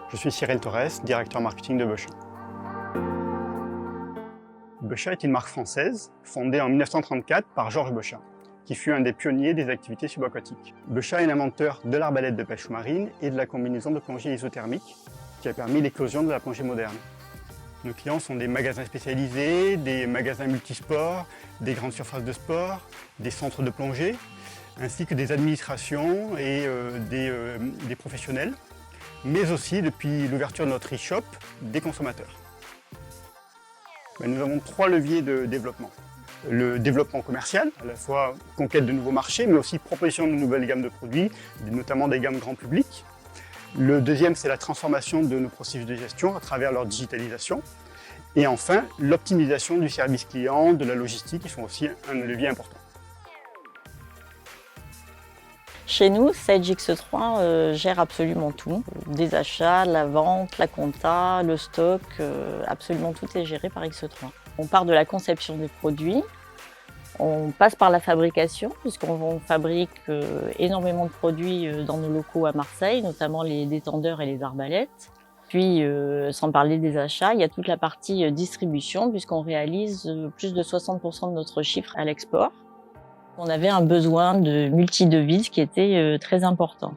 Je suis Cyril Torres, directeur marketing de Beuchat. Beuchat est une marque française fondée en 1934 par Georges Beuchat, qui fut un des pionniers des activités subaquatiques. Beuchat est l'inventeur de l'arbalète de pêche sous-marine et de la combinaison de plongée isothermique qui a permis l'éclosion de la plongée moderne. Nos clients sont des magasins spécialisés, des magasins multisports, des grandes surfaces de sport, des centres de plongée, ainsi que des administrations et des professionnels, mais aussi, depuis l'ouverture de notre e-shop, des consommateurs. Nous avons 3 leviers de développement. Le développement commercial, à la fois conquête de nouveaux marchés, mais aussi proposition de nouvelles gammes de produits, notamment des gammes grand public. Le deuxième, c'est la transformation de nos processus de gestion à travers leur digitalisation. Et enfin, l'optimisation du service client, de la logistique, qui sont aussi un levier important. Chez nous, Sage X3 gère absolument tout. Des achats, la vente, la compta, le stock, absolument tout est géré par X3. On part de la conception des produits, on passe par la fabrication, puisqu'on fabrique énormément de produits dans nos locaux à Marseille, notamment les détendeurs et les arbalètes. Puis, sans parler des achats, il y a toute la partie distribution, puisqu'on réalise plus de 60% de notre chiffre à l'export. On avait un besoin de multi-devises qui était très important.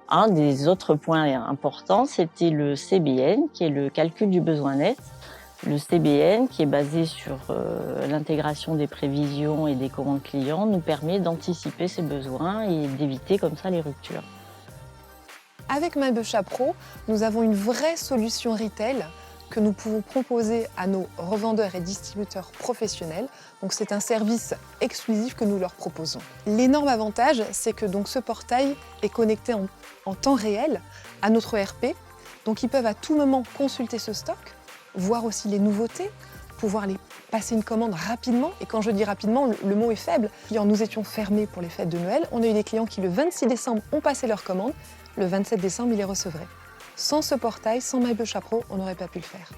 Un des autres points importants, c'était le CBN, qui est le calcul du besoin net. Le CBN, qui est basé sur l'intégration des prévisions et des commandes clients, nous permet d'anticiper ces besoins et d'éviter comme ça les ruptures. Avec MyBeuchat Pro, nous avons une vraie solution retail que nous pouvons proposer à nos revendeurs et distributeurs professionnels. Donc c'est un service exclusif que nous leur proposons. L'énorme avantage, c'est que donc, ce portail est connecté en temps réel à notre ERP. Donc ils peuvent à tout moment consulter ce stock, voir aussi les nouveautés, pouvoir les passer une commande rapidement. Et quand je dis rapidement, le mot est faible. Nous étions fermés pour les fêtes de Noël. On a eu des clients qui, le 26 décembre, ont passé leur commande. Le 27 décembre, ils les recevraient. Sans ce portail, sans MyBeuchat Pro, on n'aurait pas pu le faire.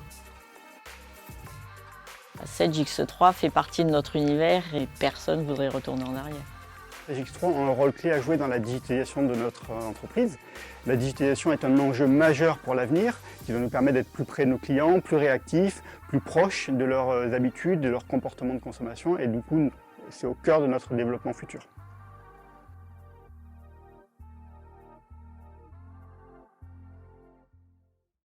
Sage X3 fait partie de notre univers et personne ne voudrait retourner en arrière. Sage X3 a un rôle clé à jouer dans la digitalisation de notre entreprise. La digitalisation est un enjeu majeur pour l'avenir qui va nous permettre d'être plus près de nos clients, plus réactifs, plus proches de leurs habitudes, de leurs comportements de consommation et du coup, c'est au cœur de notre développement futur.